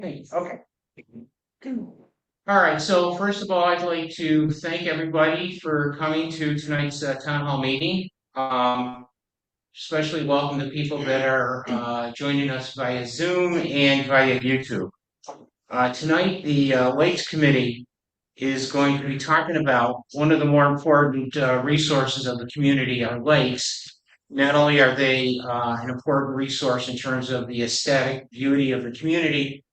Hey, okay. All right. So first of all, I'd like to thank everybody for coming to tonight's town hall meeting. Especially welcome the people that are joining us via Zoom and via YouTube. Tonight, the Lakes Committee is going to be talking about one of the more important resources of the community, our lakes. Not only are they an important resource in terms of the aesthetic beauty of the community,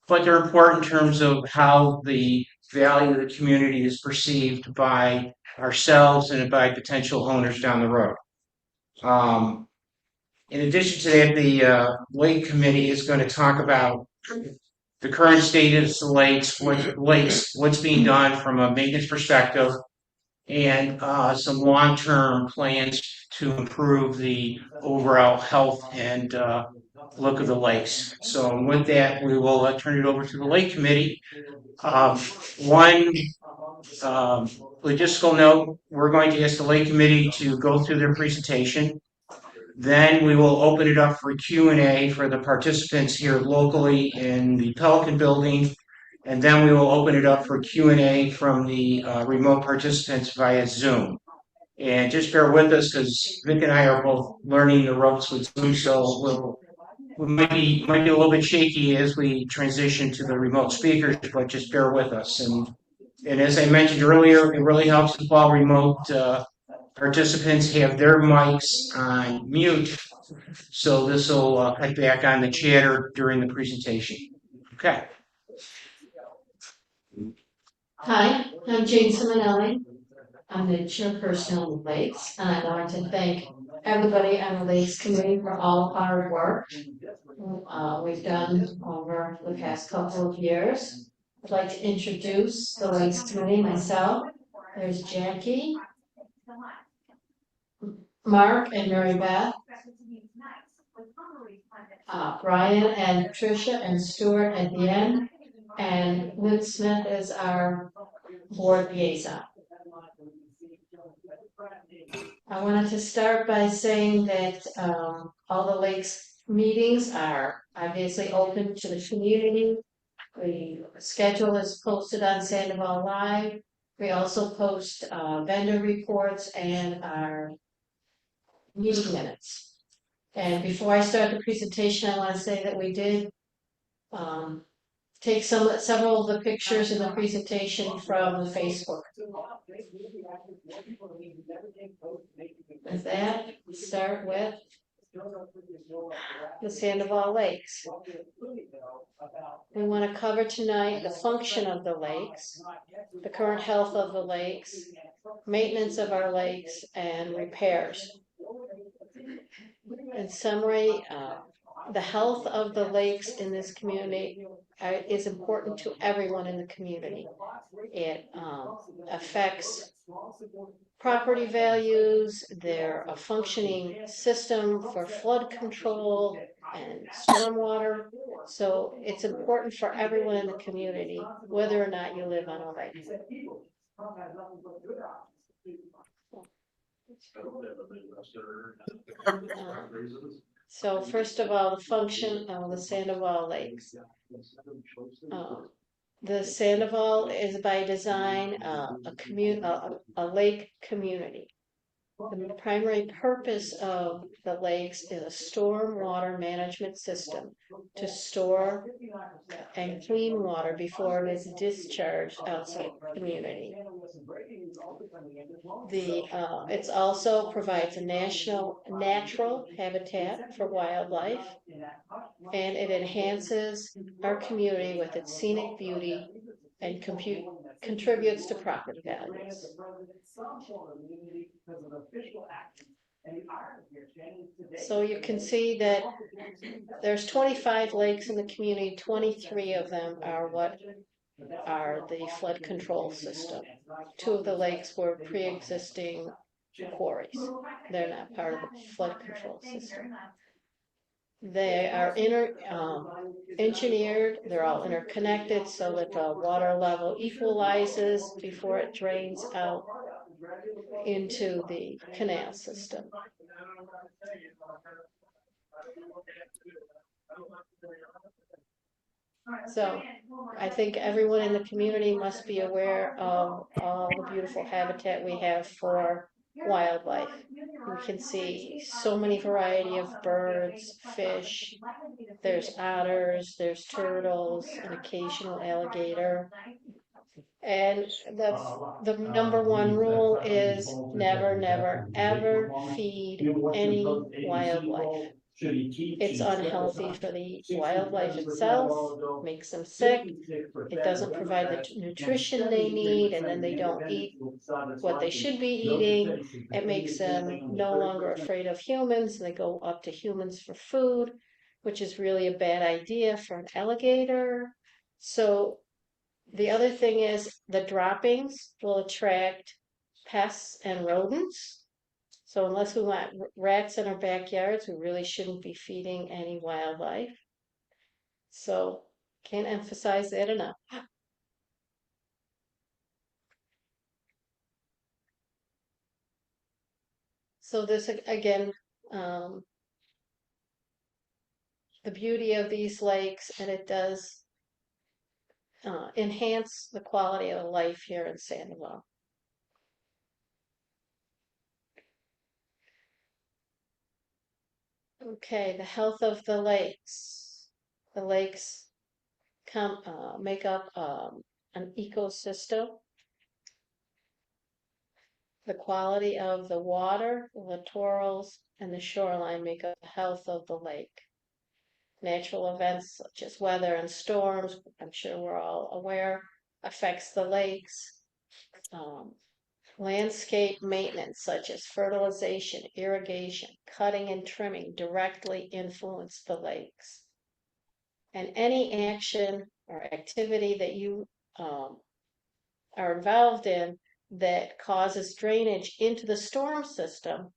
but they're important in terms of how the value of the community is perceived by ourselves and by potential owners down the road. Um, in addition to that, the Lake Committee is going to talk about the current status of the lakes, what's being done from a maintenance perspective, and some long-term plans to improve the overall health and look of the lakes. So with that, we will turn it over to the Lake Committee. One logistical note, we're going to ask the Lake Committee to go through their presentation. Then we will open it up for Q&A for the participants here locally in the Pelican Building. And then we will open it up for Q&A from the remote participants via Zoom. And just bear with us because Vic and I are both learning the ropes with Zoom, so we might be a little bit shaky as we transition to the remote speakers, but just bear with us. And as I mentioned earlier, it really helps if all remote participants have their mics on mute, so this will cut back on the chatter during the presentation. Okay. Hi, I'm Jane Simonelli. I'm the chairperson of the Lakes, and I'd like to thank everybody on the Lakes Committee for all the hard work we've done over the past couple of years. I'd like to introduce the Lakes Committee myself. There's Jackie, Mark, and Mary Beth, Brian and Patricia and Stuart at the end, and Lynn Smith is our board liaison. I wanted to start by saying that all the Lakes meetings are obviously open to the community. The schedule is posted on Sandoval Live. We also post vendor reports and our meeting minutes. And before I start the presentation, I want to say that we did take several of the pictures in the presentation from the Facebook. With that, we start with the Sandoval Lakes. We want to cover tonight the function of the lakes, the current health of the lakes, maintenance of our lakes, and repairs. In summary, the health of the lakes in this community is important to everyone in the community. It affects property values, they're a functioning system for flood control and stormwater. So it's important for everyone in the community, whether or not you live on a lake. So first of all, the function of the Sandoval Lakes. The Sandoval is by design a lake community. The primary purpose of the lakes is a storm water management system to store and clean water before it is discharged outside the community. It also provides a natural habitat for wildlife, and it enhances our community with its scenic beauty and contributes to property values. So you can see that there's 25 lakes in the community. 23 of them are what are the flood control system. 2 of the lakes were pre-existing quarries. They're not part of the flood control system. They are engineered, they're all interconnected so that the water level equalizes before it drains out into the canal system. So I think everyone in the community must be aware of all the beautiful habitat we have for wildlife. We can see so many variety of birds, fish. There's otters, there's turtles, an occasional alligator. And the number one rule is never, never, ever feed any wildlife. It's unhealthy for the wildlife itself, makes them sick. It doesn't provide the nutrition they need, and then they don't eat what they should be eating. It makes them no longer afraid of humans, and they go up to humans for food, which is really a bad idea for an alligator. So the other thing is the droppings will attract pests and rodents. So unless we want rats in our backyards, we really shouldn't be feeding any wildlife. So can't emphasize that enough. So this again, the beauty of these lakes, and it does enhance the quality of life here in Sandoval. Okay, the health of the lakes. The lakes make up an ecosystem. The quality of the water, the littorals, and the shoreline make up the health of the lake. Natural events such as weather and storms, I'm sure we're all aware, affects the lakes. Landscape maintenance such as fertilization, irrigation, cutting and trimming directly influence the lakes. And any action or activity that you are involved in that causes drainage into the storm system,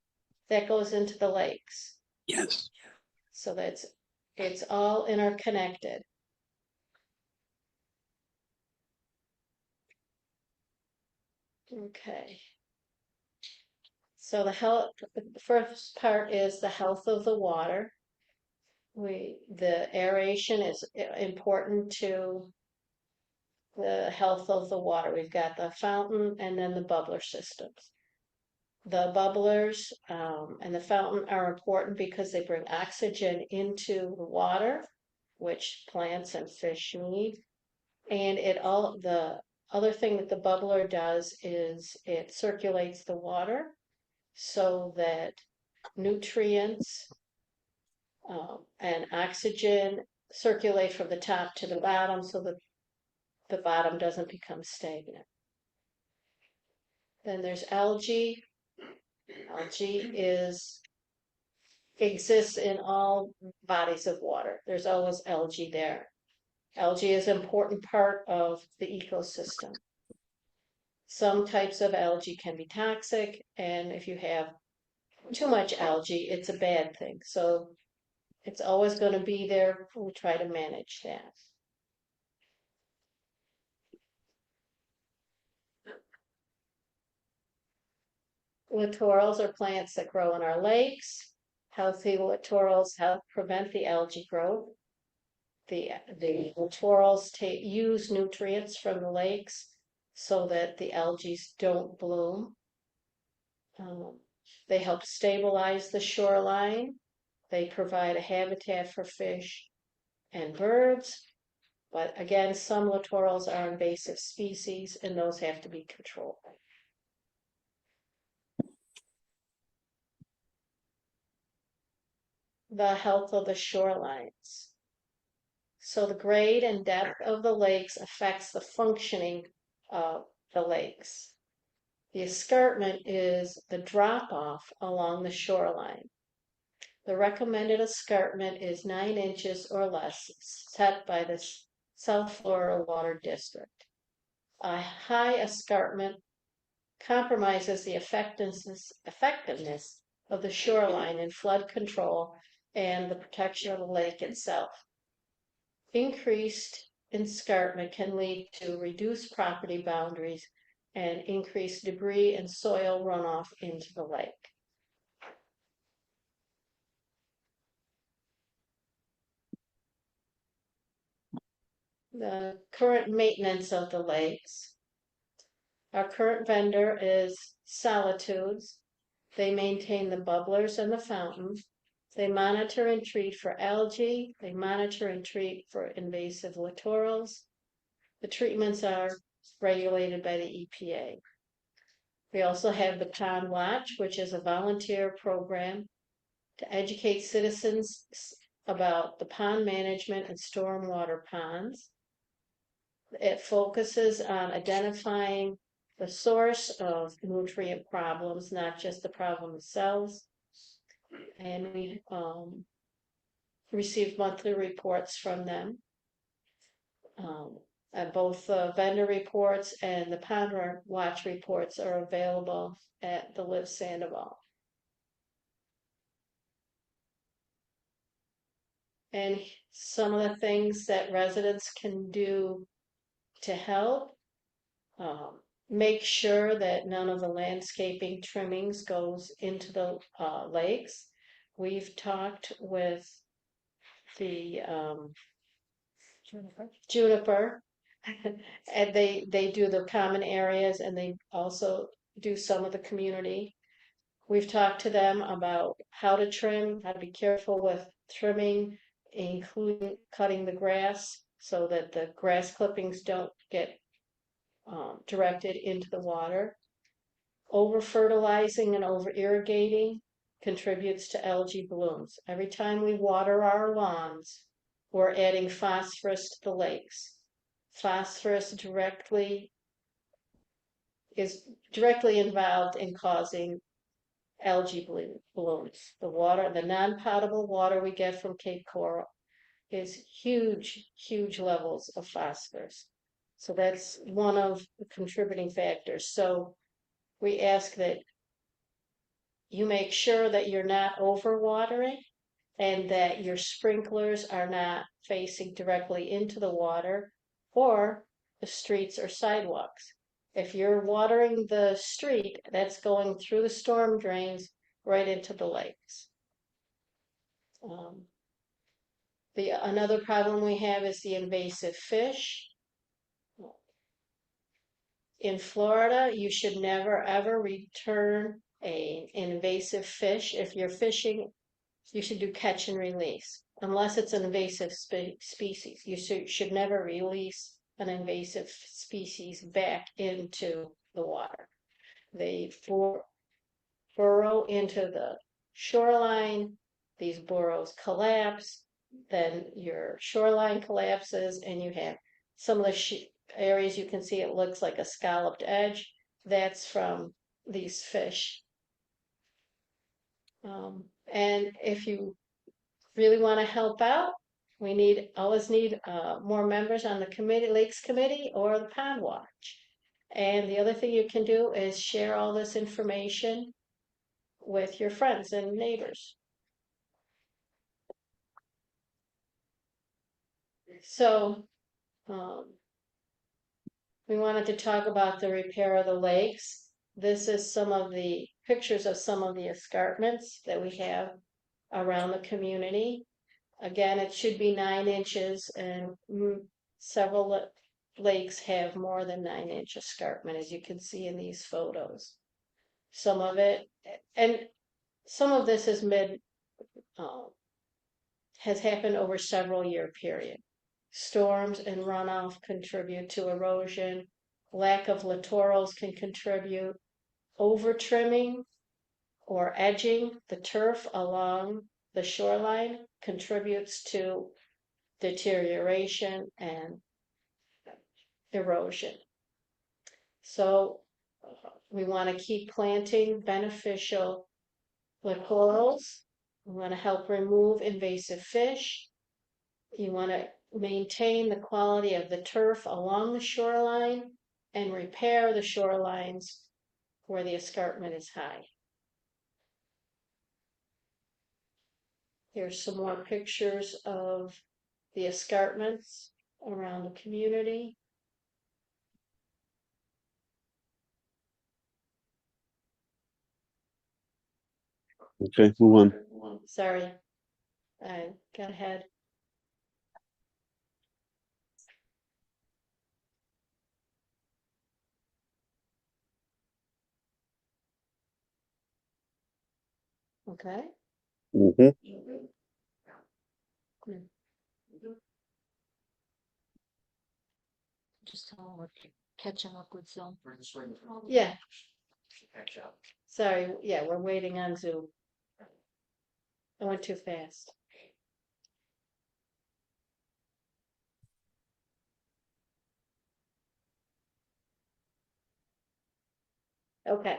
that goes into the lakes. Yes. So it's all interconnected. Okay. So the first part is the health of the water. The aeration is important to the health of the water. We've got the fountain and then the bubbler systems. The bubblers and the fountain are important because they bring oxygen into the water, which plants and fish need. And the other thing that the bubbler does is it circulates the water so that nutrients and oxygen circulate from the top to the bottom so that the bottom doesn't become stagnant. Then there's algae. Algae exists in all bodies of water. There's always algae there. Algae is an important part of the ecosystem. Some types of algae can be toxic, and if you have too much algae, it's a bad thing. So it's always going to be there. We try to manage that. Littorals are plants that grow in our lakes. Healthy littorals help prevent the algae growth. The littorals use nutrients from the lakes so that the algae don't bloom. They help stabilize the shoreline. They provide a habitat for fish and birds. But again, some littorals are invasive species and those have to be controlled. The health of the shorelines. So the grade and depth of the lakes affects the functioning of the lakes. The escarpment is the drop off along the shoreline. The recommended escarpment is 9 inches or less, set by the South Florida Water District. A high escarpment compromises the effectiveness of the shoreline in flood control and the protection of the lake itself. Increased escarpment can lead to reduced property boundaries and increased debris and soil runoff into the lake. the current maintenance of the lakes. Our current vendor is Solitudes. They maintain the bubblers and the fountain. They monitor and treat for algae. They monitor and treat for invasive littorals. The treatments are regulated by the EPA. We also have the Pond Watch, which is a volunteer program to educate citizens about the pond management and stormwater ponds. It focuses on identifying the source of nutrient problems, not just the problem themselves. And we receive monthly reports from them. Both the vendor reports and the Pond Watch reports are available at the Live Sandoval. And some of the things that residents can do to help, make sure that none of the landscaping trimmings goes into the lakes. We've talked with the Juniper, and they do the common areas, and they also do some of the community. We've talked to them about how to trim, how to be careful with trimming, including cutting the grass so that the grass clippings don't get directed into the water. Over fertilizing and over irrigating contributes to algae blooms. Every time we water our lawns, we're adding phosphorus to the lakes. Phosphorus is directly involved in causing algae blooms. The non-potable water we get from Cape Coral is huge levels of phosphorus. So that's one of the contributing factors. So we ask that you make sure that you're not overwatering and that your sprinklers are not facing directly into the water or the streets or sidewalks. If you're watering the street, that's going through the storm drains right into the lakes. Another problem we have is the invasive fish. In Florida, you should never ever return an invasive fish. If you're fishing, you should do catch and release. Unless it's an invasive species, you should never release an invasive species back into the water. They burrow into the shoreline. These burrows collapse, then your shoreline collapses, and you have some of the areas you can see it looks like a scalloped edge. That's from these fish. And if you really want to help out, we always need more members on the committee, Lakes Committee or the Pond Watch. And the other thing you can do is share all this information with your friends and neighbors. So we wanted to talk about the repair of the lakes. This is some of the pictures of some of the escarpments that we have around the community. Again, it should be 9 inches, and several lakes have more than 9-inch escarpment, as you can see in these photos. Some of it, and some of this is has happened over several year period. Storms and runoff contribute to erosion. Lack of littorals can contribute. Over trimming or edging the turf along the shoreline contributes to deterioration and erosion. So we want to keep planting beneficial littorals. We want to help remove invasive fish. You want to maintain the quality of the turf along the shoreline and repair the shorelines where the escarpment is high. Here's some more pictures of the escarpments around the community. Okay, move on. Sorry, I got ahead. Okay? Mm-hmm. Just tell them we're catching up with Zoom. Yeah, Catch up. sorry, yeah, we're waiting on Zoom. I went too fast. Okay.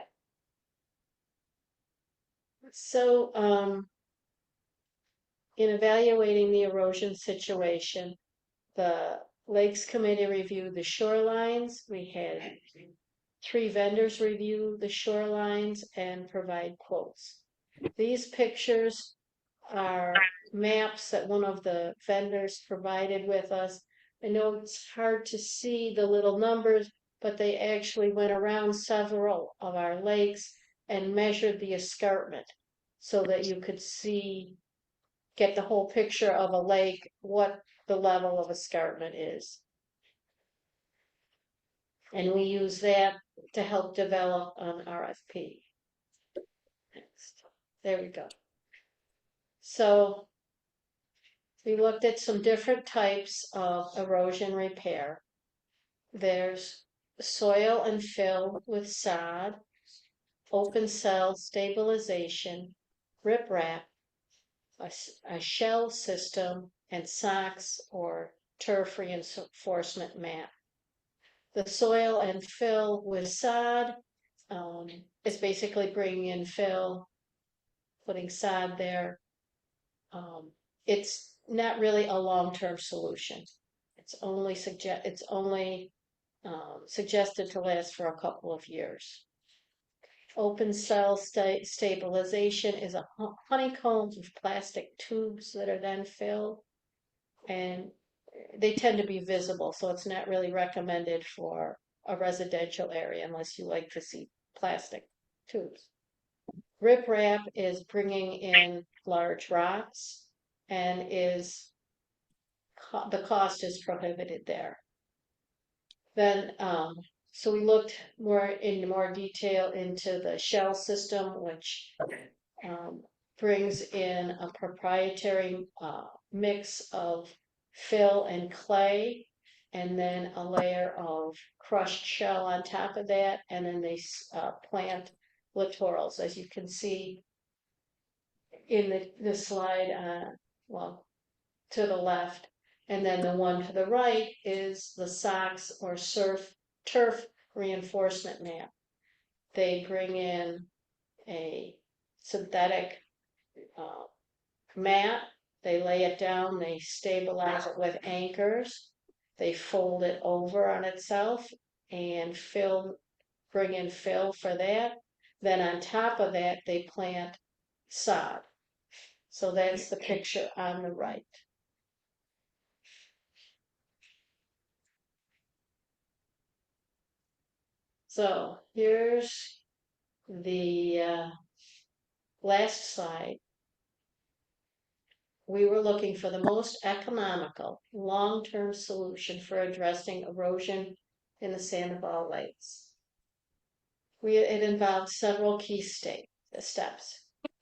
So, in evaluating the erosion situation, the Lakes Committee reviewed the shorelines. We had 3 vendors review the shorelines and provide quotes. These pictures are maps that one of the vendors provided with us. I know it's hard to see the little numbers, but they actually went around several of our lakes and measured the escarpment so that you could see, get the whole picture of a lake, what the level of escarpment is. And we use that to help develop an RFP. Next. There we go. So we looked at some different types of erosion repair. There's soil and fill with sod, open cell stabilization, riprap, a shell system, and socks or turf reinforcement mat. The soil and fill with sod is basically bringing in fill, putting sod there. It's not really a long-term solution. It's only suggested to last for a couple of years. Open cell stabilization is a honeycomb of plastic tubes that are then filled, and they tend to be visible, so it's not really recommended for a residential area unless you like to see plastic tubes. Riprap is bringing in large rocks and the cost is prohibited there. Then, so we looked in more detail into the shell system, which brings in a proprietary mix of fill and clay, and then a layer of crushed shell on top of that, and then they plant littorals, as you can see in the slide, well, to the left. And then the one to the right is the socks or turf reinforcement mat. They bring in a synthetic mat, they lay it down, they stabilize it with anchors, they fold it over on itself and bring in fill for that. Then on top of that, they plant sod. So that's the picture on the right. So here's the last slide. We were looking for the most economical, long-term solution for addressing erosion in the Sandoval Lakes. It involved several key steps.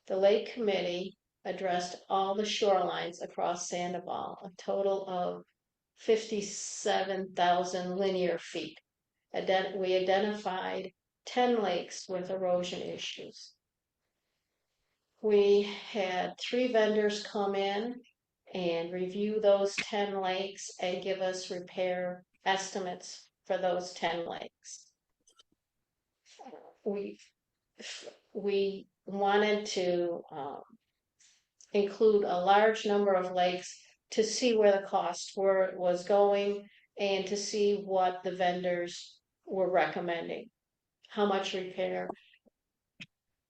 The Lake Committee addressed all the shorelines across Sandoval, a total of 57,000 linear feet. We identified 10 lakes with erosion issues. We had 3 vendors come in and review those 10 lakes and give us repair estimates for those 10 lakes. We wanted to include a large number of lakes to see where the cost was going and to see what the vendors were recommending, how much repair.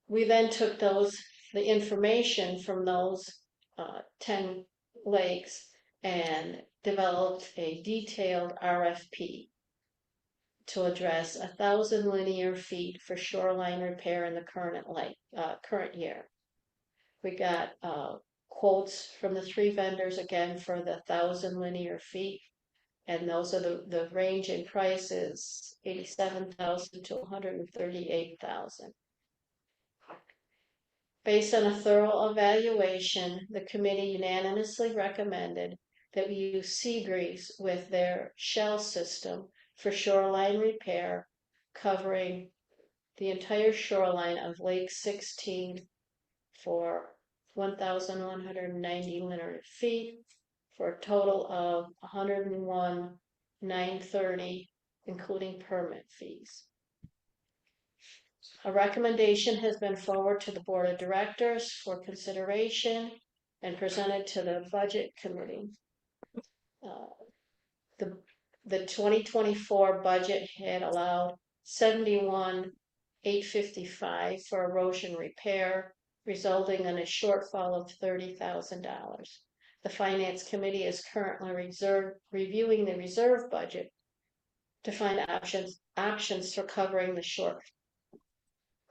We then took the information from those 10 lakes and developed a detailed RFP to address 1,000 linear feet for shoreline repair in the current year. We got quotes from the 3 vendors again for the 1,000 linear feet, and those are the range in prices, 87,000 to 138,000. Based on a thorough evaluation, the committee unanimously recommended that we use Seabreeze with their shell system for shoreline repair, covering the entire shoreline of Lake 16 for 1,190 linear feet for a total of 101,930, including permit fees. A recommendation has been forwarded to the Board of Directors for consideration and presented to the Budget Committee. The 2024 budget had allowed 71,855 for erosion repair, resulting in a shortfall of $30,000. The Finance Committee is currently reviewing the reserve budget to find options for covering the short.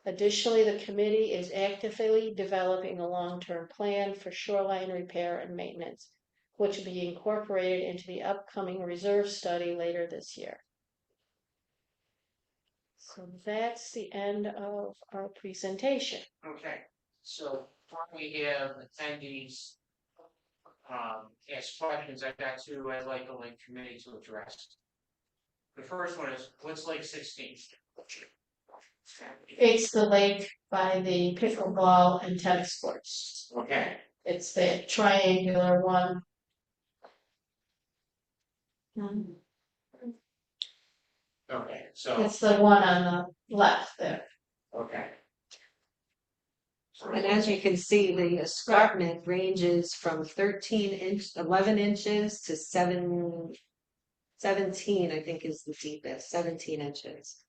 Additionally, the committee is actively developing a long-term plan for shoreline repair and maintenance, which will be incorporated into the upcoming reserve study later this year. So that's the end of our presentation. Okay, so before we have attendees ask questions, I've got two I'd like the Lake Committee to address. The first one is, what's Lake 16? It's the lake by the pickleball and tennis courts. Okay, It's the triangular one. okay, so, It's the one on the left there. okay. And as you can see, the escarpment ranges from 11 inches to 17, I think is the deepest, 17 inches.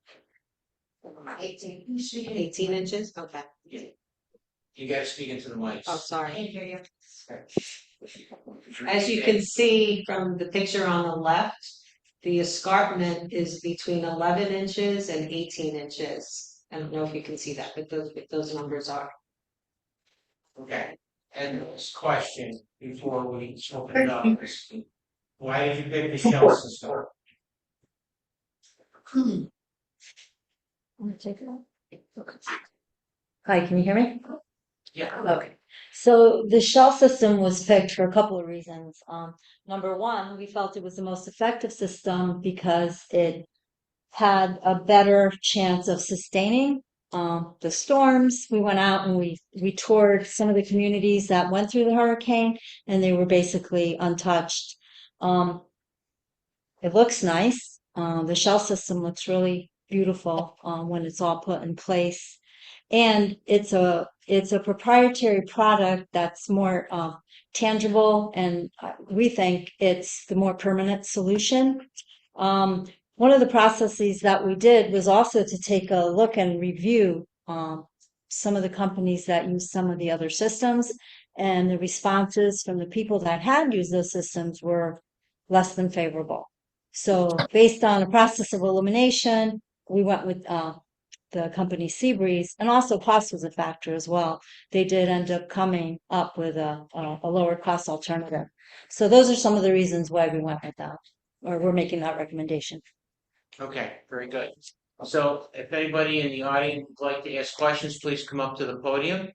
18 inches? Okay. You gotta speak into the mics. Oh, sorry. As you can see from the picture on the left, the escarpment is between 11 inches and 18 inches. I don't know if you can see that, but those numbers are. Okay, and this question before we open it up is, why did you pick the shell system? Want to take it off? Hi, can you hear me? Yeah. Okay. So the shell system was picked for a couple of reasons. Number one, we felt it was the most effective system because it had a better chance of sustaining the storms. We went out and we toured some of the communities that went through the hurricane, and they were basically untouched. It looks nice. The shell system looks really beautiful when it's all put in place, and it's a proprietary product that's more tangible, and we think it's the more permanent solution. One of the processes that we did was also to take a look and review some of the companies that use some of the other systems, and the responses from the people that had used those systems were less than favorable. So based on a process of elimination, we went with the company Seabreeze, and also cost was a factor as well. They did end up coming up with a lower cost alternative. So those are some of the reasons why we went with that, or we're making that recommendation. Okay, very good. So if anybody in the audience would like to ask questions, please come up to the podium.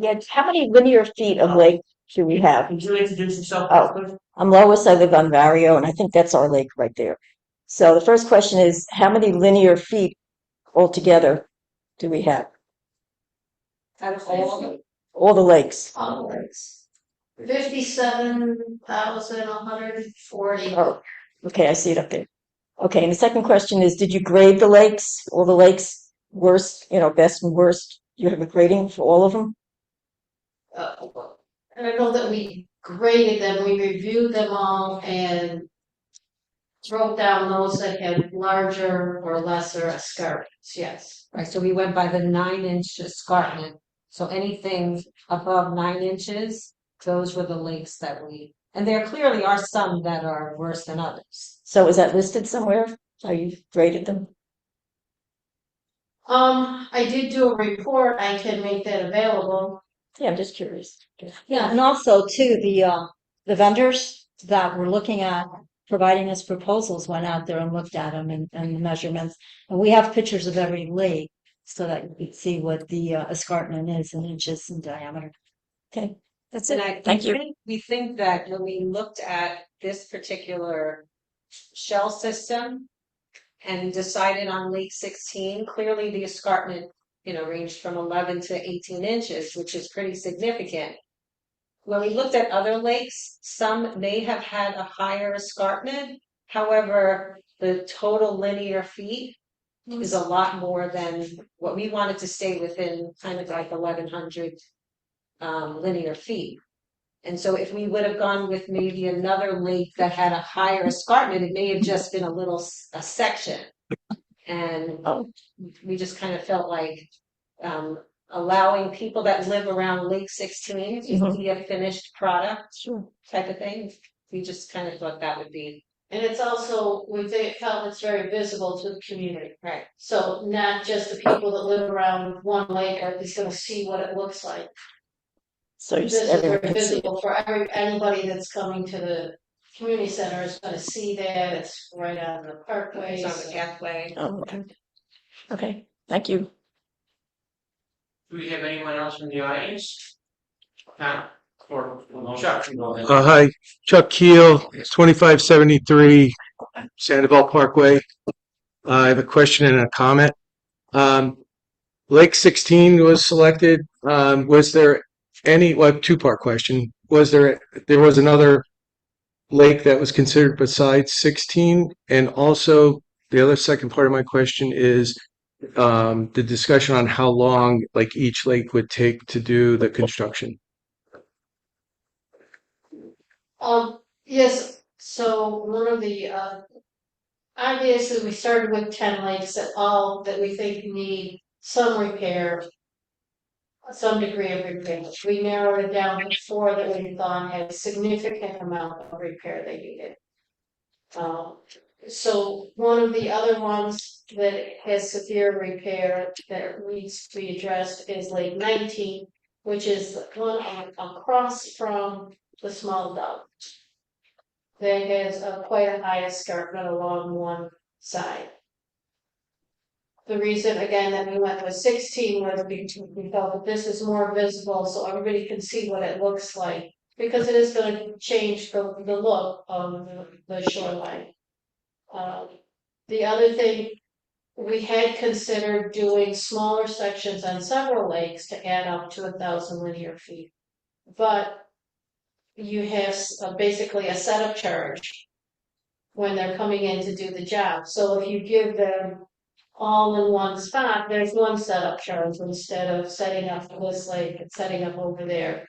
Yeah, how many linear feet of lake do we have? Would you introduce yourself? Oh. I'm Lois, I live on Vario, and I think that's our lake right there. So the first question is, how many linear feet altogether do we have? Out of all All the lakes. the lakes. 57,140. Oh, okay, I see it up there. Okay, and the second question is, did you grade the lakes? All the lakes, worst, best and worst? You have a grading for all of them? And I know that we graded them, we reviewed them all and wrote down those that had larger or lesser escarpments, yes. Right, so we went by the 9-inch escarpment. So anything above 9 inches, those were the lakes that and there clearly are some that are worse than others. So is that listed somewhere? How you graded them? I did do a report, I can make that available. Yeah, I'm just curious. Yeah, and also too, the vendors that were looking at providing us proposals went out there and looked at them and the measurements. And we have pictures of every lake so that you can see what the escarpment is in inches in diameter. Okay, that's And it. Thank you. we think that when we looked at this particular shell system and decided on Lake 16, clearly the escarpment, ranged from 11 to 18 inches, which is pretty significant. When we looked at other lakes, some may have had a higher escarpment. However, the total linear feet is a lot more than what we wanted to stay within, kind of like 1,100 linear feet. And so if we would have gone with maybe another lake that had a higher escarpment, it may have just been a section. And we just kind of felt like allowing people that live around Lake 16 to see a finished product type of thing. We just kind of thought that would be And it's also, we felt it's very visible to the community. right. So not just the people that live around one lake are just gonna see what it looks like. So This is very everyone can see it. visible for anybody that's coming to the community center is gonna see that, it's right on the parkway. It's on the pathway. Oh, okay. Okay, thank you. Do we have anyone else from the audience? Or Chuck? Go ahead. Hi, Chuck Keel, 2573 Sandoval Parkway. I have a question and a comment. Lake 16 was selected. Was there two-part question. There was another lake that was considered besides 16? And also, the other second part of my question is the discussion on how long like each lake would take to do the construction. Yes, so one of the, obviously, we started with 10 lakes that we think need some repair, some degree of repair. We narrowed it down to 4 that we thought had a significant amount of repair they needed. So one of the other ones that has severe repair that needs to be addressed is Lake 19, which is the one across from the small dump. That has quite a high escarpment along one side. The reason, again, that we went with 16 was we felt that this is more visible so everybody can see what it looks like, because it is going to change the look of the shoreline. The other thing, we had considered doing smaller sections on several lakes to add up to 1,000 linear feet. But you have basically a setup charge when they're coming in to do the job. So if you give them all in one spot, there's one setup charge instead of setting up this lake and setting up over there.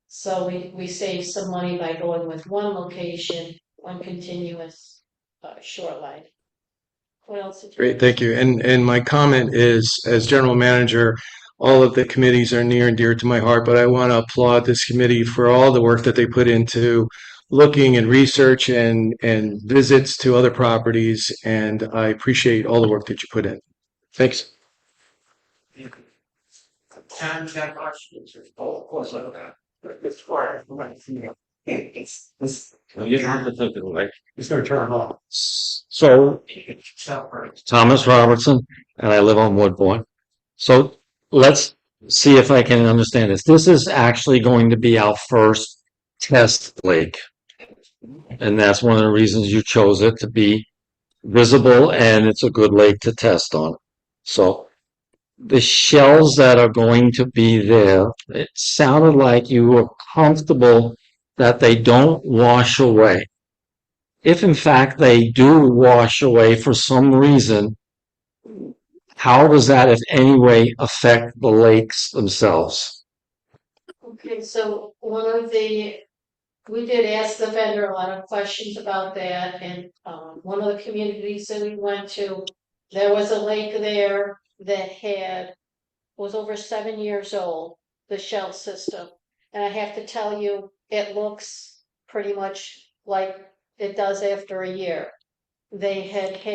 So we save some money by going with one location, one continuous shoreline. What else? Great, thank you. And my comment is, as general manager, all of the committees are near and dear to my heart, but I want to applaud this committee for all the work that they put into looking and research and visits to other properties, and I appreciate all the work that you put in. Thanks. Tom, you got questions? Oh, of course, I got. It's fire. You have to think of it, like, It's gonna turn off. so Thomas Robertson, and I live on Woodbourne. So let's see if I can understand this. This is actually going to be our first test lake. And that's one of the reasons you chose it, to be visible, and it's a good lake to test on. So the shells that are going to be there, it sounded like you were comfortable that they don't wash away. If in fact they do wash away for some reason, how does that, if any way, affect the lakes themselves? Okay, so we did ask the vendor a lot of questions about that, and one of the communities that we went to, there was a lake there that was over 7 years old, the shell system. And I have to tell you, it looks pretty much like it does after a year. They had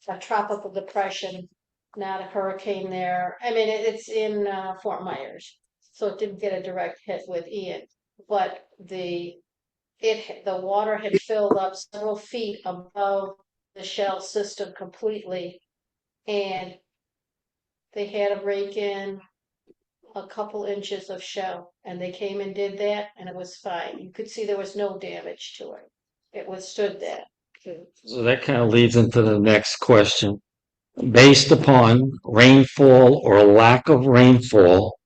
a tropical depression, not a hurricane there. I mean, it's in Fort Myers, so it didn't get a direct hit with Ian, but the water had filled up several feet above the shell system completely, and they had to rake in a couple inches of shell, and they came and did that, and it was fine. You could see there was no damage to it. It withstood that. So that kind of leads into the next question. Based upon rainfall or lack of rainfall,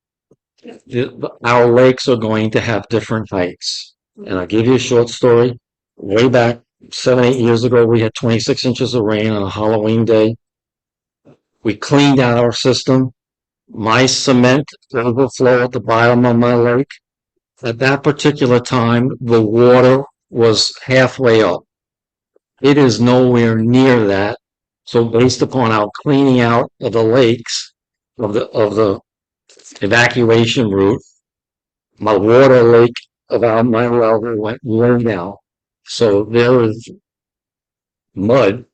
our lakes are going to have different heights. And I'll give you a short story. Way back 7, 8 years ago, we had 26 inches of rain on a Halloween day. We cleaned out our system. My cement overflowed at the bottom of my lake. At that particular time, the water was halfway up. It is nowhere near that. So based upon our cleaning out of the lakes, of the evacuation route, my water lake about my level went way down. So there is mud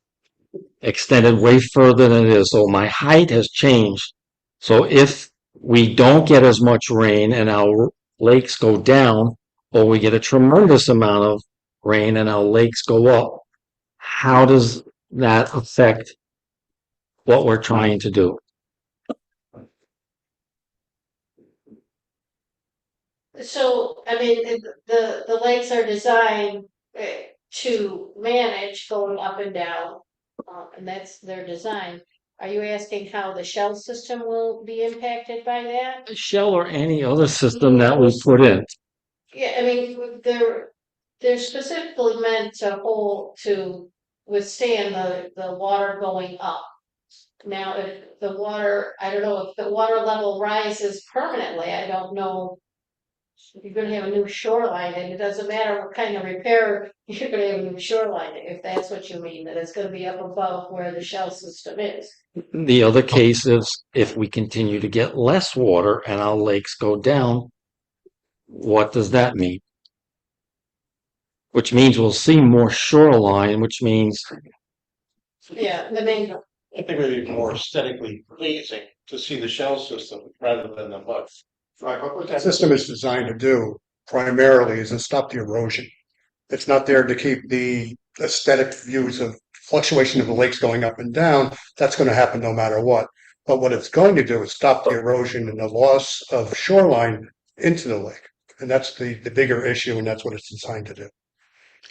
extended way further than it is. So my height has changed. So if we don't get as much rain and our lakes go down, or we get a tremendous amount of rain and our lakes go up, how does that affect what we're trying to do? So, I mean, the lakes are designed to manage going up and down, and that's their design. Are you asking how the shell system will be impacted by that? Shell or any other system that we put in. Yeah, I mean, they're specifically meant to withstand the water going up. Now, if the water, I don't know if the water level rises permanently, I don't know. If you're gonna have a new shoreline, and it doesn't matter what kind of repair, you're gonna have a new shoreline, if that's what you mean, that it's gonna be up above where the shell system is. The other case is if we continue to get less water and our lakes go down, what does that mean? Which means we'll see more shoreline, which means Yeah, I mean, I think it would be more aesthetically pleasing to see the shell system rather than the mud. Right, but what that system is designed to do primarily is to stop the erosion. It's not there to keep the aesthetic views of fluctuation of the lakes going up and down. That's going to happen no matter what. But what it's going to do is stop the erosion and the loss of shoreline into the lake. And that's the bigger issue, and that's what it's designed to do.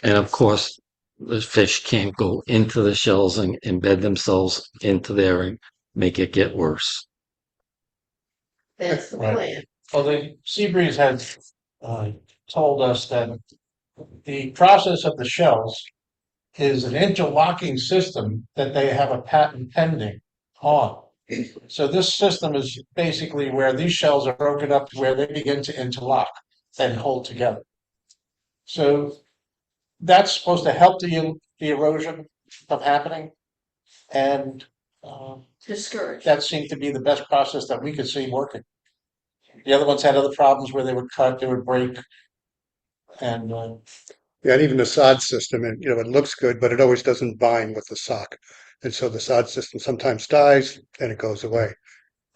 and of course, the fish can't go into the shells and embed themselves into there and make it get worse. that's the Right. plan. Well, the Seabreeze has told us that the process of the shells is an interlocking system that they have a patent pending on. So this system is basically where these shells are broken up to where they begin to interlock and hold together. So that's supposed to help the erosion from happening. And Discouraged. that seemed to be the best process that we could see working. The other ones had other problems where they would cut, they would break. And Yeah, and even the sod system, and it looks good, but it always doesn't bind with the sock. And so the sod system sometimes dies and it goes away.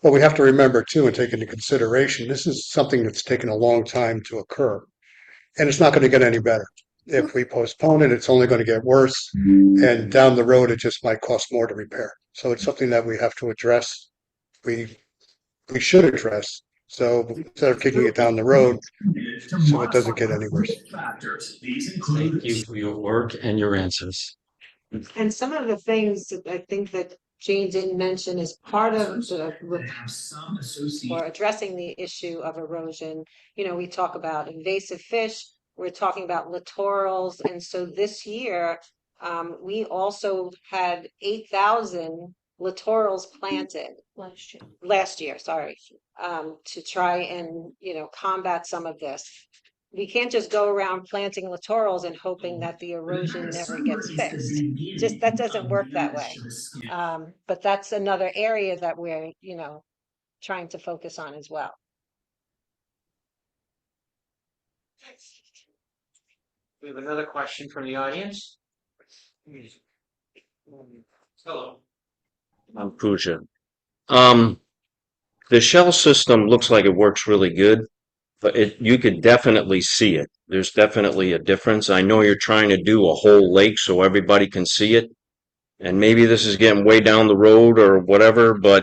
But we have to remember too and take into consideration, this is something that's taken a long time to occur. And it's not going to get any better. If we postpone it, it's only going to get worse. And down the road, it just might cost more to repair. So it's something that we have to address. We should address. So instead of kicking it down the road, so it doesn't get any worse. Thank you for your work and your answers. And some of the things that I think that Jane didn't mention is part of or addressing the issue of erosion. We talk about invasive fish, we're talking about littorals. And so this year, we also had 8,000 littorals planted last year, sorry, to try and, combat some of this. We can't just go around planting littorals and hoping that the erosion never gets fixed. Just that doesn't work that way. But that's another area that we're, trying to focus on as well. We have another question from the audience. Hello. I'm Pooja. The shell system looks like it works really good, but you could definitely see it. There's definitely a difference. I know you're trying to do a whole lake so everybody can see it, and maybe this is getting way down the road or whatever, but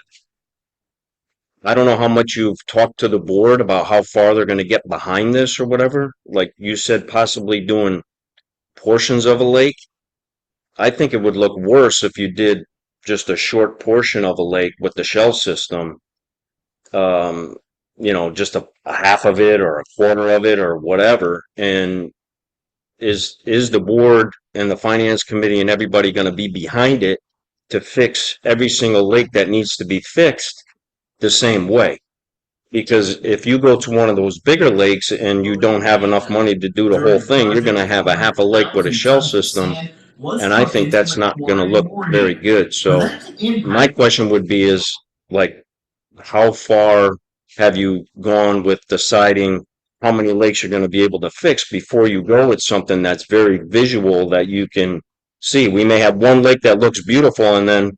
I don't know how much you've talked to the board about how far they're going to get behind this or whatever. Like you said, possibly doing portions of a lake. I think it would look worse if you did just a short portion of a lake with the shell system, um, just a half of it or a quarter of it or whatever. And is the board and the finance committee and everybody going to be behind it to fix every single lake that needs to be fixed the same way? Because if you go to one of those bigger lakes and you don't have enough money to do the whole thing, you're going to have a half a lake with a shell system. And I think that's not going to look very good. So my question would be is like, how far have you gone with deciding how many lakes you're going to be able to fix before you go with something that's very visual that you can see? We may have one lake that looks beautiful and then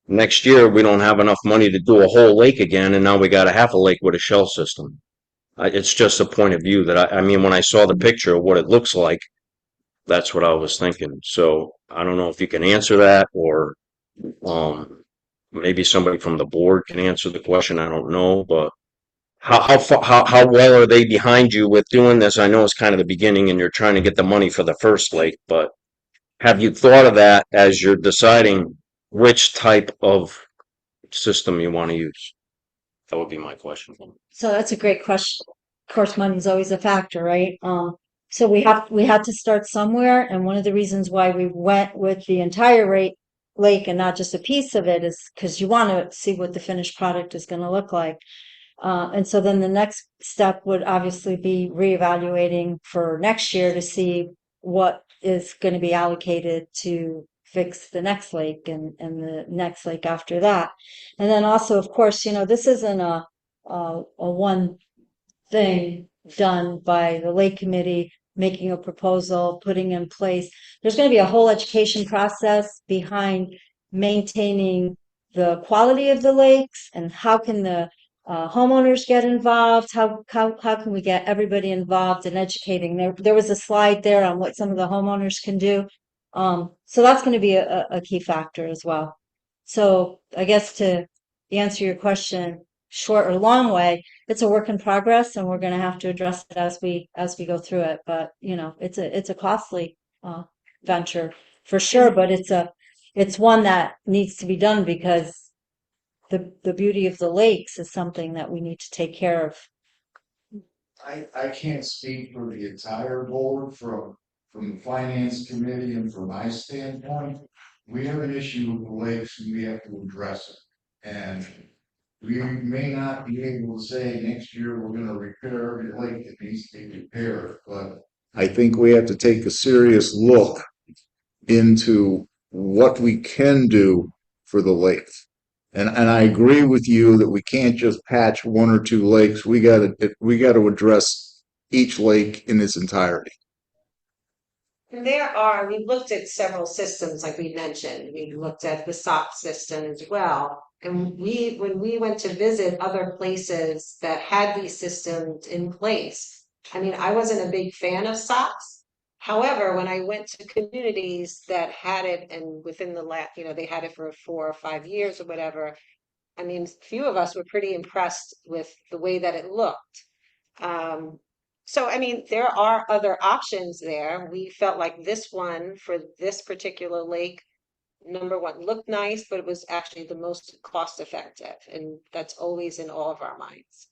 next year we don't have enough money to do a whole lake again, and now we got a half a lake with a shell system. It's just a point of view that I mean, when I saw the picture of what it looks like, that's what I was thinking. So I don't know if you can answer that, or maybe somebody from the board can answer the question. I don't know, but how well are they behind you with doing this? I know it's kind of the beginning, and you're trying to get the money for the first lake, but have you thought of that as you're deciding which type of system you want to use? That would be my question. So that's a great question. Of course, money's always a factor, right? So we had to start somewhere, and one of the reasons why we went with the entire lake and not just a piece of it is because you want to see what the finished product is going to look like. And so then the next step would obviously be reevaluating for next year to see what is going to be allocated to fix the next lake and the next lake after that. And then also, of course, this isn't a one thing done by the lake committee, making a proposal, putting in place. There's going to be a whole education process behind maintaining the quality of the lakes and how can the homeowners get involved? How can we get everybody involved in educating? There was a slide there on what some of the homeowners can do. So that's going to be a key factor as well. So I guess to answer your question, short or long way, it's a work in progress, and we're going to have to address it as we go through it. But it's a costly venture for sure, but it's one that needs to be done because the beauty of the lakes is something that we need to take care of. I can't speak for the entire board from the finance committee, and from my standpoint, we have an issue with the lakes and we have to address it. And we may not be able to say next year we're going to repair every lake that needs to be repaired, but I think we have to take a serious look into what we can do for the lakes. And I agree with you that we can't just patch one or two lakes. We got to address each lake in its entirety. And we looked at several systems, like we mentioned. We looked at the SOC system as well. And when we went to visit other places that had these systems in place, I mean, I wasn't a big fan of SOCs. However, when I went to communities that had it, and within the last, they had it for 4 or 5 years or whatever, I mean, few of us were pretty impressed with the way that it looked. So, I mean, there are other options there. We felt like this one for this particular lake, number one, looked nice, but it was actually the most cost effective. And that's always in all of our minds.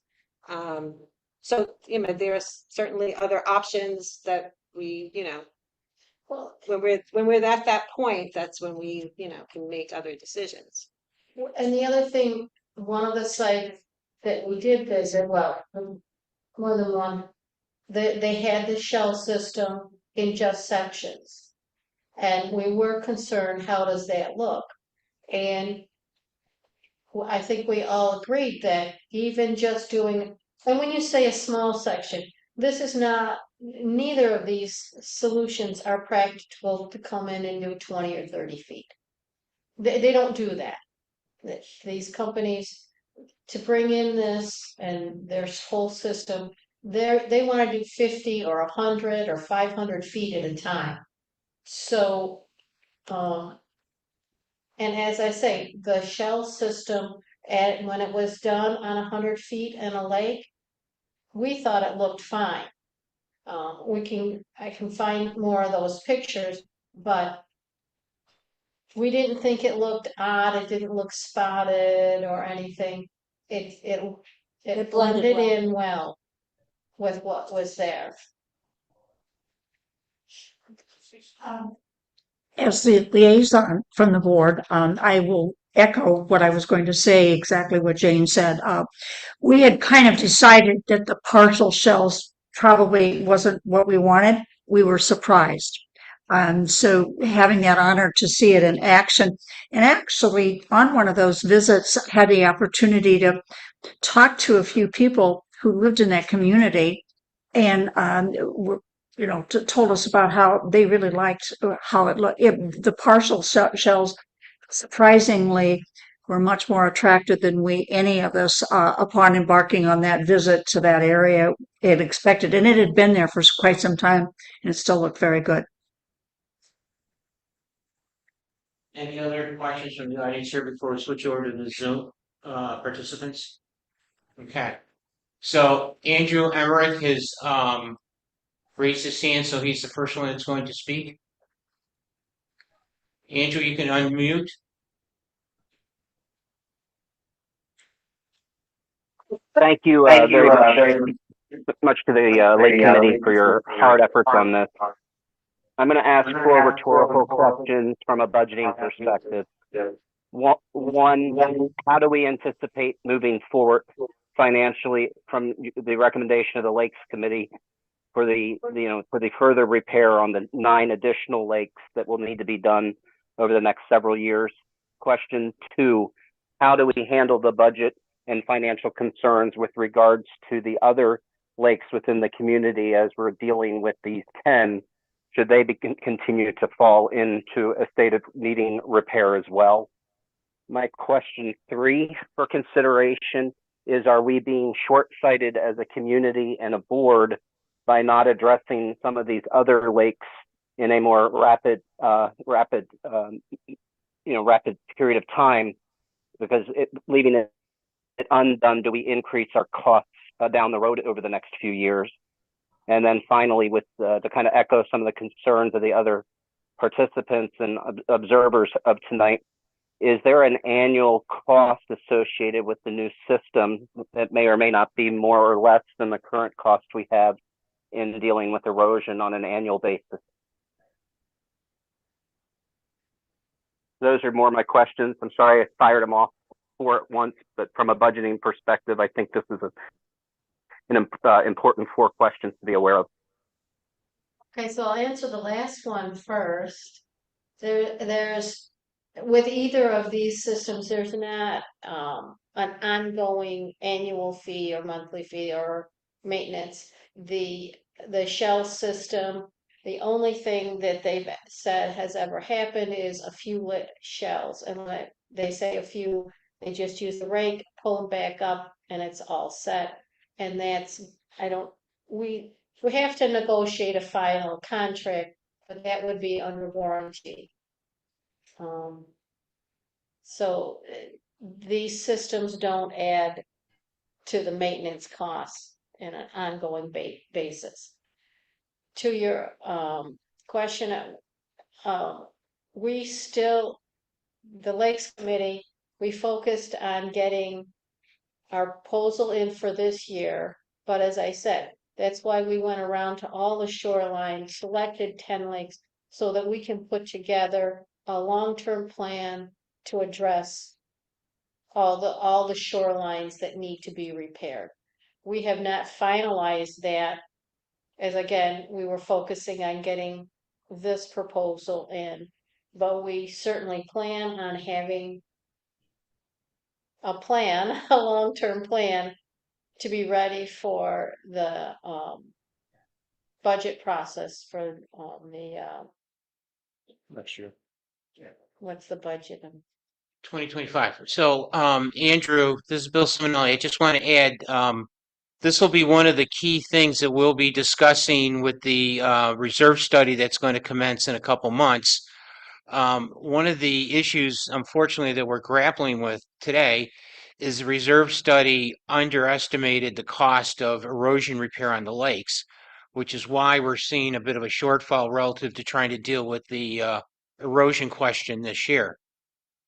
So, there's certainly other options that we, Well, when we're at that point, that's when we, can make other decisions. and the other thing, one of the sites that we did visit, well, more than one, they had the shell system in just sections. And we were concerned, how does that look? And I think we all agreed that even just doing, and when you say a small section, this is not, neither of these solutions are practical to come in and do 20 or 30 feet. they don't do that. These companies, to bring in this and their whole system, they want to do 50 or 100 or 500 feet at a time. So, and as I say, the shell system, when it was done on 100 feet in a lake, we thought it looked fine. I can find more of those pictures, but we didn't think it looked odd. It didn't look spotted or anything. It blended well. in well with what was there. As the liaison from the board, I will echo what I was going to say, exactly what Jane said. We had kind of decided that the partial shells probably wasn't what we wanted. We were surprised. So having that honor to see it in action, and actually on one of those visits, had the opportunity to talk to a few people who lived in that community, and told us about how they really liked how it looked. The partial shells, surprisingly, were much more attractive than any of us, upon embarking on that visit to that area, had expected. And it had been there for quite some time, and it still looked very good. Any other questions from the audience here before we switch over to the Zoom participants? Okay. So Andrew Emmerich has raised his hand, so he's the first one that's going to speak. Andrew, you can unmute. Thank you very much to the Lake Committee for your hard efforts on this. I'm going to ask four rhetorical questions from a budgeting perspective. One, how do we anticipate moving forward financially from the recommendation of the Lakes Committee for the further repair on the 9 additional lakes that will need to be done over the next several years? Question 2, how do we handle the budget and financial concerns with regards to the other lakes within the community as we're dealing with these 10? Should they continue to fall into a state of needing repair as well? My question 3 for consideration is, are we being short-sighted as a community and a board by not addressing some of these other lakes in a more rapid period of time? Because leaving it undone, do we increase our costs down the road over the next few years? And then finally, to kind of echo some of the concerns of the other participants and observers of tonight, is there an annual cost associated with the new system that may or may not be more or less than the current cost we have in dealing with erosion on an annual basis? Those are more my questions. I'm sorry I fired them off 4 at once, but from a budgeting perspective, I think this is an important 4 questions to be aware of. Okay, so I'll answer the last one first. There's with either of these systems, there's not an ongoing annual fee or monthly fee or maintenance. The shell system, the only thing that they've said has ever happened is a few lit shells, and when they say a few, they just use the rake, pull them back up, and it's all set. And we have to negotiate a final contract, but that would be under warranty. So these systems don't add to the maintenance costs in an ongoing basis. To your question, the Lakes Committee, we focused on getting our proposal in for this year, but as I said, that's why we went around to all the shorelines, selected 10 lakes, so that we can put together a long-term plan to address all the shorelines that need to be repaired. We have not finalized that, as again, we were focusing on getting this proposal in, but we certainly plan on having a plan, a long-term plan, to be ready for the budget process for the Next year. What's the budget? 2025. So, Andrew, this is Bill Simonelli. I just want to add, this will be one of the key things that we'll be discussing with the reserve study that's going to commence in a couple months. One of the issues, unfortunately, that we're grappling with today is the reserve study underestimated the cost of erosion repair on the lakes, which is why we're seeing a bit of a shortfall relative to trying to deal with the erosion question this year.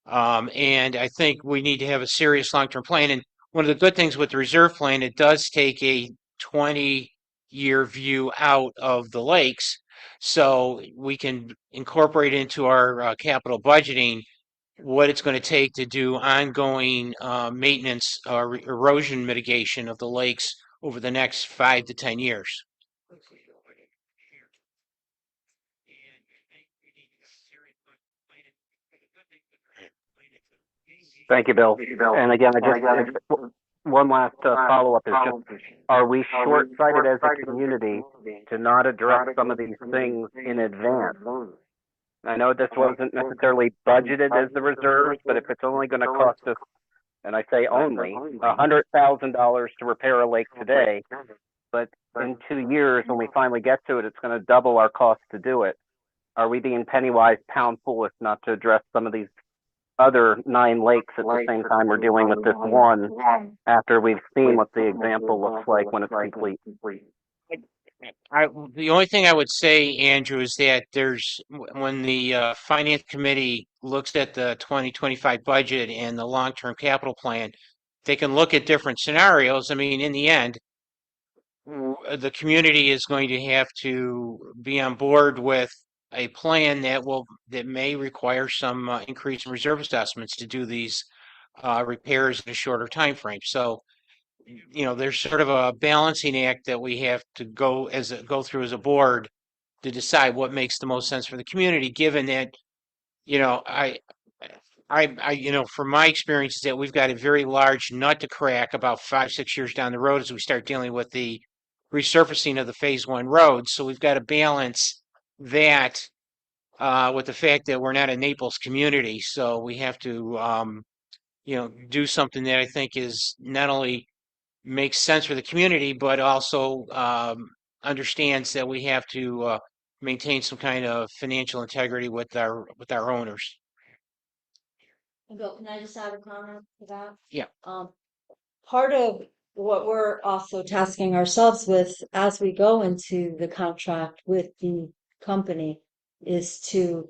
And I think we need to have a serious long-term plan. And one of the good things with the reserve plan, it does take a 20-year view out of the lakes. So we can incorporate into our capital budgeting what it's going to take to do ongoing maintenance or erosion mitigation of the lakes over the next 5 to 10 years. Thank you, Bill. And again, one last follow-up is just, are we short-sighted as a community to not address some of these things in advance? I know this wasn't necessarily budgeted as the reserves, but if it's only going to cost us, and I say only, $100,000 to repair a lake today, but in 2 years, when we finally get to it, it's going to double our cost to do it. Are we being penny-wise, pound-foolish not to address some of these other 9 lakes at the same time we're dealing with this one after we've seen what the example looks like when it's complete? The only thing I would say, Andrew, is that when the finance committee looks at the 2025 budget and the long-term capital plan, they can look at different scenarios. I mean, in the end, the community is going to have to be on board with a plan that may require some increase in reserve assessments to do these repairs in a shorter time frame. So, there's sort of a balancing act that we have to go through as a board to decide what makes the most sense for the community, given that, from my experience is that we've got a very large nut to crack about 5-6 years down the road as we start dealing with the resurfacing of the phase 1 roads. So we've got to balance that with the fact that we're not a Naples community. So we have to, do something that I think is not only makes sense for the community, but also understands that we have to maintain some kind of financial integrity with our owners. Bill, can I just add a comment to that? Yeah. Part of what we're also tasking ourselves with as we go into the contract with the company is to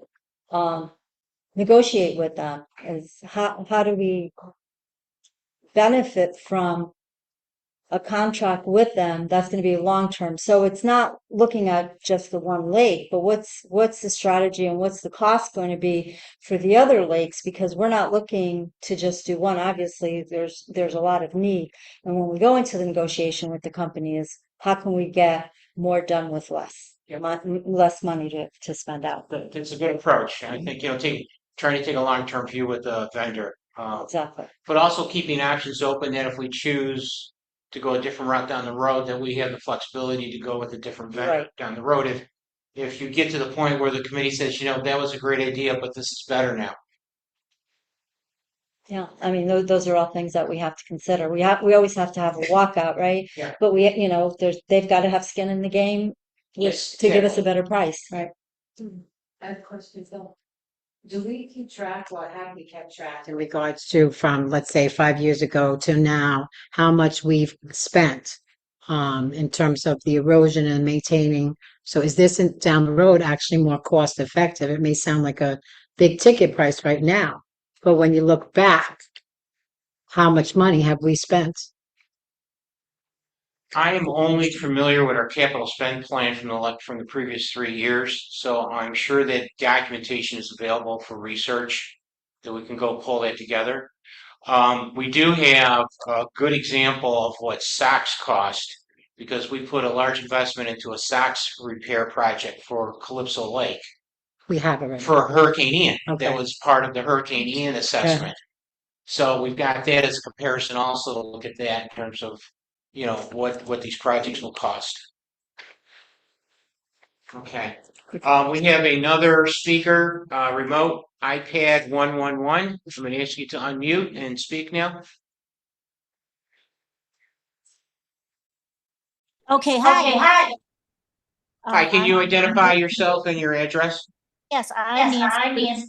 negotiate with them. Is how do we benefit from a contract with them that's going to be long term? So it's not looking at just the one lake, but what's the strategy and what's the cost going to be for the other lakes? Because we're not looking to just do one. Obviously, there's a lot of need, and when we go into the negotiation with the company, is how can we get more done with less, less money to spend out? That's a good approach. I think trying to take a long-term view with the vendor. Exactly. But also keeping options open that if we choose to go a different route down the road, that we have the flexibility to go with a different vendor down the road. If you get to the point where the committee says, that was a great idea, but this is better now. Yeah, I mean, those are all things that we have to consider. We always have to have a walkout, right? Yeah. But they've got to have skin in the game to give us a better price, right? I have a question, Phil. Do we keep track, or have we kept track in regards to from, let's say, 5 years ago to now, how much we've spent in terms of the erosion and maintaining? So is this down the road actually more cost effective? It may sound like a big ticket price right now, but when you look back, how much money have we spent? I am only familiar with our capital spend plan from the previous 3 years, so I'm sure that documentation is available for research that we can go pull that together. We do have a good example of what SOX cost because we put a large investment into a SOX repair project for Calypso Lake. We have already. For Hurricane Ian. Okay. That was part of the Hurricane Ian assessment. So we've got that as a comparison also to look at that in terms of what these projects will cost. Okay. We have another speaker, remote. iPad 111. I'm going to ask you to unmute and speak now. Okay, hi. Hi, can you I'm identify yourself and your address? Yes, I'm Nancy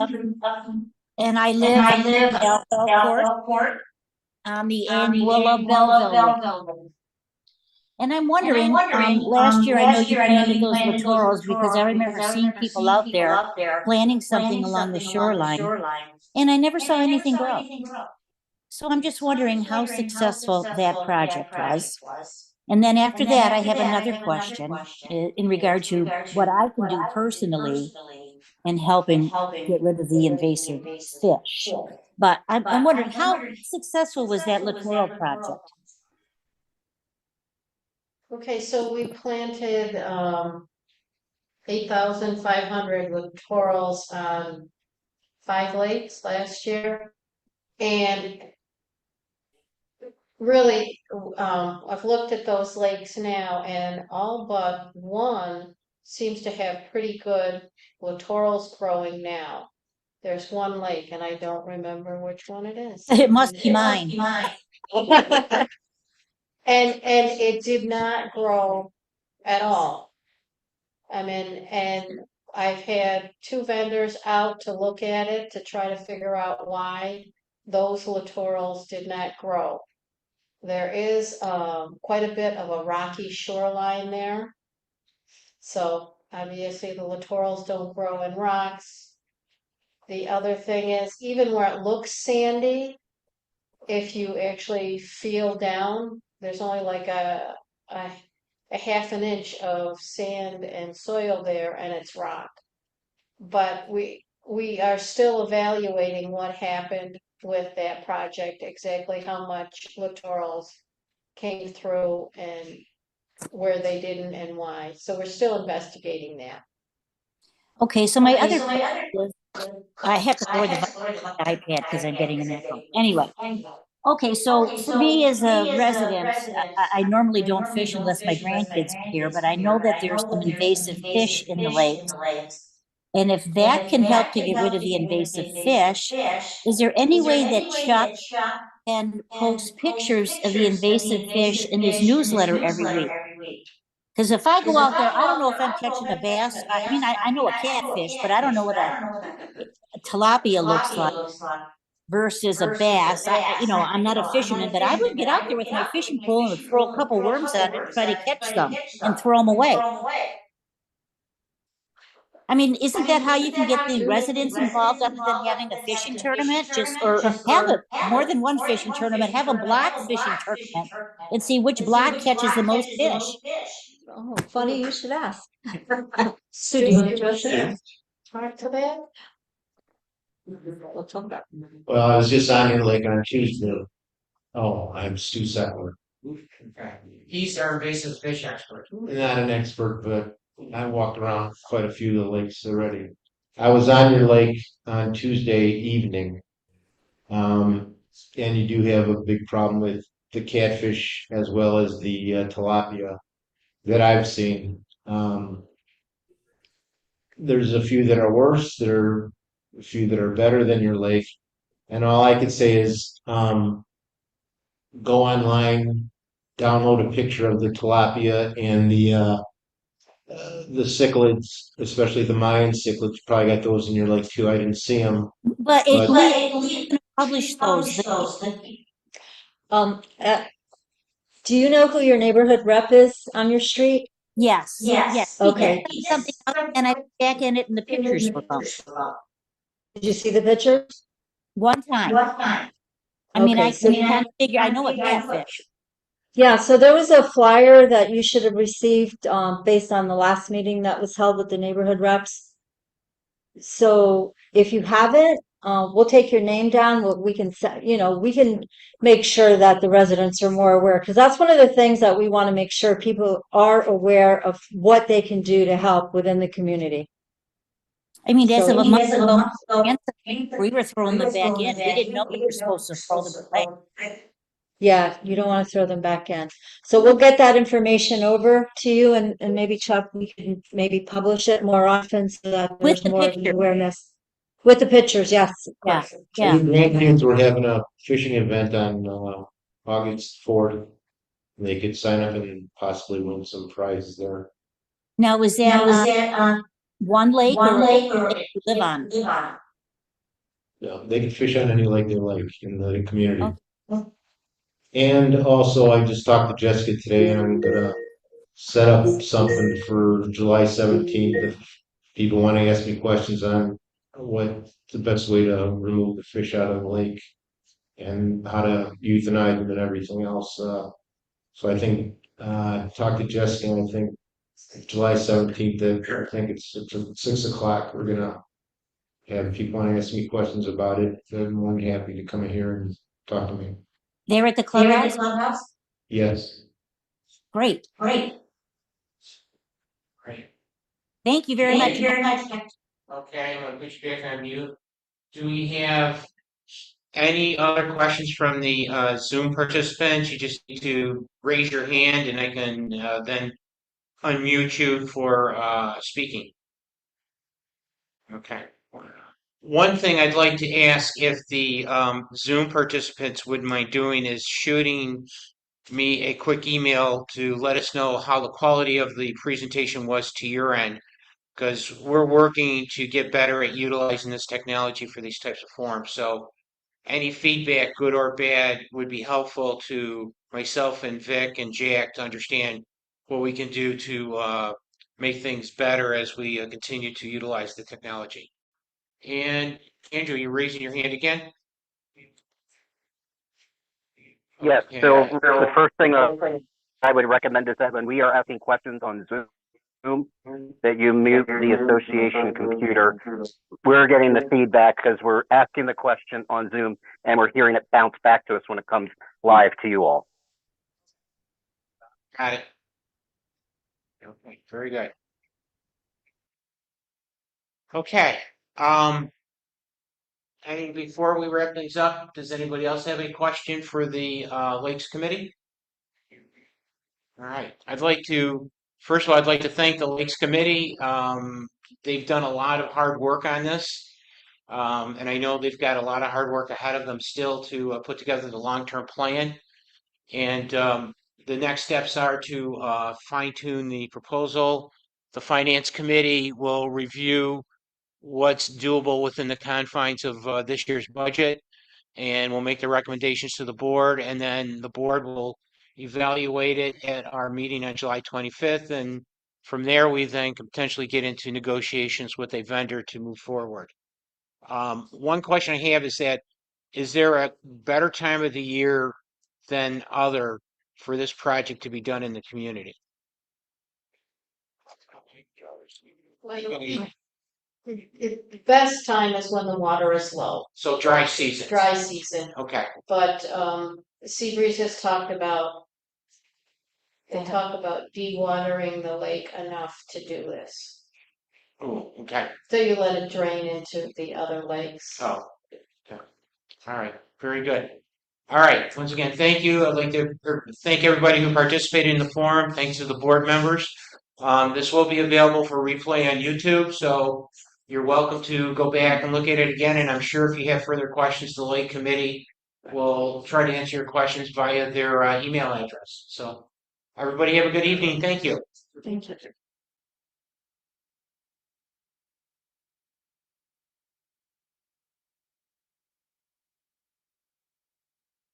and I live in Belleville Court on the Anguilla Belleville Lake. And I'm wondering, last year I know you planted those littorals because I remember seeing people out there planting something along the shoreline, and I never saw anything grow. So I'm just wondering how successful that project was. And then after that, I have another question in regard to what I can do personally in helping get rid of the invasive fish. But I'm wondering, how successful was that littoral project? Okay, so we planted 8,500 littorals on 5 lakes last year. And really, I've looked at those lakes now, and all but one seems to have pretty good littorals growing now. There's one lake, and I don't remember which one it is. It must be mine. And it did not grow at all. I mean, and I've had 2 vendors out to look at it to try to figure out why those littorals did not grow. There is quite a bit of a rocky shoreline there. So obviously the littorals don't grow in rocks. The other thing is, even where it looks sandy, if you actually feel down, there's only like a half an inch of sand and soil there, and it's rock. But we are still evaluating what happened with that project, exactly how much littorals came through and where they didn't and why. So we're still investigating that. Okay, so my other question is, I have to lower the iPad because I'm getting an echo. Anyway, okay, so for me as a resident, I normally don't fish unless my grandkids are here, but I know that there's some invasive fish in the lakes. And if that can help to get rid of the invasive fish, is there any way that Chuck can post pictures of the invasive fish in his newsletter every week? Because if I go out there, I don't know if I'm catching a bass. I mean, I know a catfish, but I don't know what a tilapia looks like versus a bass. I'm not a fisherman, but I would get out there with my fishing pole and throw a couple worms on it and try to catch some and throw them away. I mean, isn't that how you can get the residents involved other than having a fishing tournament? Or have more than one fishing tournament, have a block fishing tournament and see which block catches the most fish. Oh, funny you should ask. Sue, do you want to address it? Talk to that? We'll talk about it. Well, I was just on your lake on Tuesday. Oh, I'm Stu Settler. He's our invasive fish expert. Not an expert, but I walked around quite a few of the lakes already. I was on your lake on Tuesday evening. And you do have a big problem with the catfish as well as the tilapia that I've seen. There's a few that are worse. There are a few that are better than your lake. And all I could say is go online, download a picture of the tilapia and the cichlids, especially the Mayan cichlids. You probably got those in your lake too. I didn't see them. But it publish those. Um, uh, do you know who your neighborhood rep is on your street? Yes. Okay. He sent something out and I back in it and the pictures were gone. Did you see the pictures? One time. I mean, I can kind of figure, I know a catfish. Yeah, so there was a flyer that you should have received based on the last meeting that was held with the neighborhood reps. So if you haven't, we'll take your name down. We can make sure that the residents are more aware, because that's one of the things that we want to make sure people are aware of what they can do to help within the community. I mean, as of a month ago, we were throwing them back in. We didn't know we were supposed to throw them away. Yeah, you don't want to throw them back in. So we'll get that information over to you, and maybe Chuck, we can maybe publish it more often so that there's more awareness. With the pictures, yes. Of Yeah, course. yeah. The grandkids were having a fishing event on August 4th. They could sign up and possibly win some prizes there. Now, was that one lake or all the lakes you live on? Yeah, they can fish on any lake they like in the community. Oh. And also, I just talked to Jessica today, and I'm gonna set up something for July 17th. If people want to ask me questions on what the best way to remove the fish out of the lake and how to euthanize them and everything else. So I think talk to Jessica, and I think July 17th. I think it's at 6 o'clock. We're gonna have people want to ask me questions about it. They're more than happy to come in here and talk to me. They're at the clubhouse? Yes. Great. Great. Thank you very much. Okay, I'm gonna put you back on mute. Do we have any other questions from the Zoom participants? You just need to raise your hand and I can then unmute you for speaking. Okay. One thing I'd like to ask if the Zoom participants wouldn't mind doing is shooting me a quick email to let us know how the quality of the presentation was to your end, because we're working to get better at utilizing this technology for these types of forums. So any feedback, good or bad, would be helpful to myself and Vic and Jack to understand what we can do to make things better as we continue to utilize the technology. And Andrew, you're raising your hand again? Yes, Okay. so the first thing I would recommend is that when we are asking questions on Zoom, that you mute the association computer. We're getting the feedback because we're asking the question on Zoom and we're hearing it bounce back to us when it comes live to you all. Got it. Okay, very good. Okay. And before we wrap things up, does anybody else have a question for the Lakes Committee? All right. First of all, I'd like to thank the Lakes Committee. They've done a lot of hard work on this. And I know they've got a lot of hard work ahead of them still to put together the long-term plan. And the next steps are to fine-tune the proposal. The Finance Committee will review what's doable within the confines of this year's budget, and we'll make the recommendations to the board, and then the board will evaluate it at our meeting on July 25th, and from there we then can potentially get into negotiations with a vendor to move forward. One question I have is there a better time of the year than other for this project to be done in the community? The best time is when the water is low. So dry season. Dry season. Okay. But Seabreeze has talked about, they talk about dewatering the lake enough to do this. Oh, okay. So you let it drain into the other lakes. Oh, okay. All right. Very good. All right. Once again, thank you. I'd like to thank everybody who participated in the forum. Thanks to the board members. This will be available for replay on YouTube, so you're welcome to go back and look at it again. And I'm sure if you have further questions, the Lake Committee will try to answer your questions via their email address. So everybody have a good evening. Thank you. Thank you.